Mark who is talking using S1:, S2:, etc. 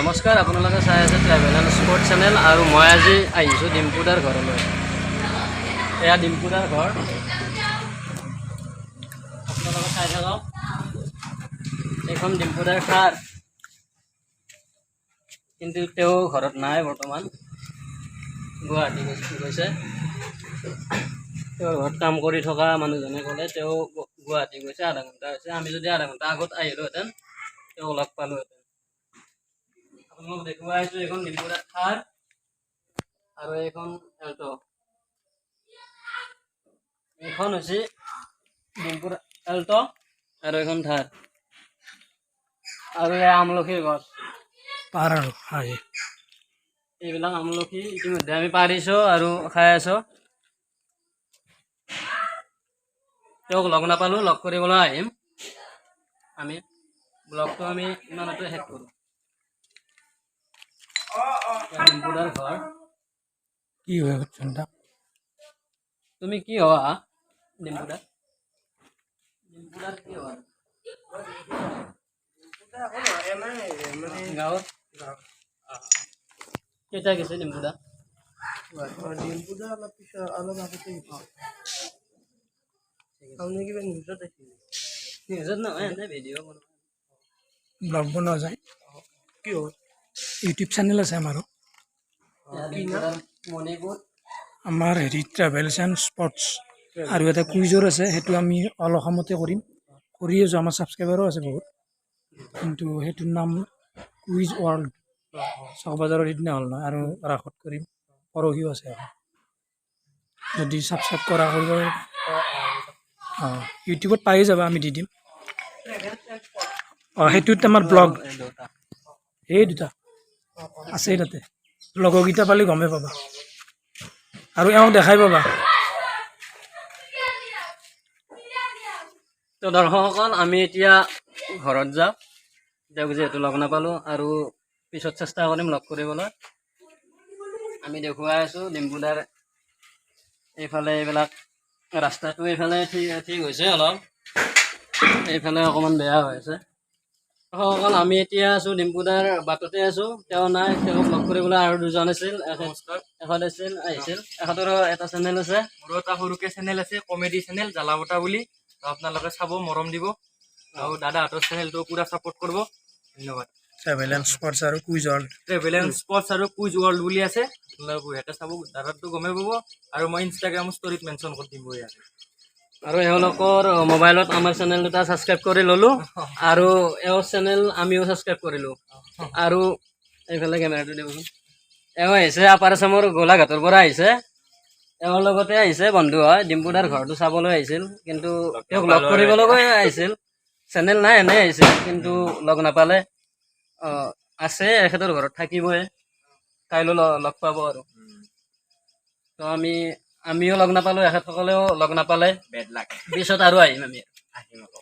S1: নমস্কাৰ, আপোনালোকে চাই আছে ট্ৰেভেল এণ্ড স্পৰ্ট চেনেল। আৰু মই আজি আহিছোঁ ডিম্পুদাৰ ঘৰলৈ। এয়া ডিম্পুদাৰ ঘৰ, আপোনালোকে চাই থাকক। এইখন ডিম্পুদাৰ কাৰ, কিন্তু তেওঁ ঘৰত নাই বৰ্তমান, গুৱাহাটী গৈছে। তেওঁৰ ঘৰত কাম কৰি থকা মানুহজনে ক'লে তেওঁ গুৱাহাটী গৈছে, আধা ঘণ্টা হৈছে। আমি যদি আধা ঘণ্টা আগত আহিলোহেঁতেন তেওঁক লগ পালোহেঁতেন। আপোনালোক দেখুৱাই আছোঁ এইখন ডিম্পুদাৰ থাৰ আৰু এইখন এল্ট'। এইখন হৈছে ডিম্পুৰ এল্ট' আৰু এইখন থাৰ। আৰু এই আমলখিৰ গছ
S2: পাৰ আৰু হয়,
S1: এইবিলাক আমলখি ইতিমধ্যে আমি পাৰিছোঁ আৰু খাই আছোঁ। তেওঁক লগ নাপালোঁ, লগ কৰিবলৈ আহিম। আমি ব্লগটো আমি ইমানতে শেষ কৰোঁ। ডিম্পুদাৰ ঘৰ।
S2: কি হয় ঘটনা?
S1: তুমি কি হোৱা ডিম্পুদাৰ? ডিম্পুদাৰ কি হোৱা গাঁৱত? কেইটা গৈছে ডিম্পুদা?
S3: ডিম্পুদা অলপ পিছত অলপ আগতে আপুনি কিবা নিউজত দেখিলে?
S1: নিউজত নহয়, এনে ভিডিঅ' বনোৱা।
S2: ব্লগ বনোৱা যায়,
S3: কি হ'ল?
S2: ইউটিউব চেনেল আছে আমাৰো।
S1: ডিম্পুদাৰ মণিপুৰ।
S2: আমাৰ ট্ৰেভেলছ এণ্ড স্পৰ্টছ, আৰু এটা কুইজৰ আছে, সেইটো আমি অল অসমতে কৰি আছোঁ। আমাৰ ছাবস্ক্ৰাইবাৰো আছে বহুত, কিন্তু সেইটোৰ নাম কুইজ ৱৰ্ল্ড। চকবাজাৰৰ সিদিনা হ'ল নহয়, আৰু ৰাসত কৰিম, পৰহিও আছে। যদি ছাবস্ক্ৰাইব কৰা কৰিব, ইউটিউবত পায়ে যাবা, আমি দি দিম। সেইটোত আমাৰ ব্লগ এই দুটা আছেই, তাতে লগৰকেইটা পালে গমেই পাবা আৰু এওঁক দেখাই পাবা।
S1: তো দৰ্শকসকল, আমি এতিয়া ঘৰত যাওঁ। তেওঁক যিহেতু লগ নাপালোঁ, আৰু পিছত চেষ্টা কৰিম লগ কৰিবলৈ। আমি দেখুৱাই আছোঁ ডিম্পুদাৰ এইফালে এইবিলাক ৰাস্তাটো এইফালে ঠিক হৈছে অলপ, এইফালে অকণমান বেয়া হৈ আছে। দৰ্শকসকল, আমি এতিয়া আছোঁ ডিম্পুদাৰ বাটতে আছোঁ। তেওঁ নাই, তেওঁক লগ কৰিবলৈ আৰু দুজন আছিল। এখন আহিছিল, এখেতৰো এটা চেনেল আছে।
S4: মোৰো এটা সৰুকে চেনেল আছে, কমেডি চেনেল জ্বালাবতা বুলি। আপোনালোকে চাব, মৰম দিব, আৰু দাদাহঁতৰ চেনেলটো পুৰা ছাপোৰ্ট কৰিব। ধন্যবাদ।
S2: ট্ৰেভেল এণ্ড স্পৰ্টছ আৰু quiz world,
S4: travel and sports আৰু কুইজ ৱৰ্ল্ড বুলি আছে, আপোনালোকে ইয়াতে চাব, দাদাটো গমেই পাব। আৰু মই ইনষ্টাগ্ৰাম ষ্টৰিত মেনশ্যন কৰি দিম ইয়াত।
S1: আৰু এওঁলোকৰ মোবাইলত আমাৰ চেনেল দুটা ছাবস্ক্ৰাইব কৰি ল'লোঁ, আৰু এওঁৰ চেনেল আমিও ছাবস্ক্ৰাইব কৰিলোঁ। আৰু এইফালে কেমেৰাটো দিবচোন। এওঁ আহিছে আপাৰ আচামৰ গোলাঘাটৰ পৰা আহিছে। এওঁৰ লগতে আহিছে, বন্ধু হয়। ডিম্পুদাৰ ঘৰটো চাবলৈ আহিছিল, কিন্তু তেওঁক লগ কৰিবলৈকৈ আহিছিল। চেনেল নাই, এনেই আহিছিল, কিন্তু লগ নাপালে। আছে, এখেতৰ ঘৰত থাকিবই, কাইলৈ লগ পাব। আৰু তো আমিও লগ নাপালোঁ, এখেতসকলেও লগ নাপালে।
S4: Bed luck.
S1: পিছত আৰু আহিম আমি।
S4: আহিম আকৌ।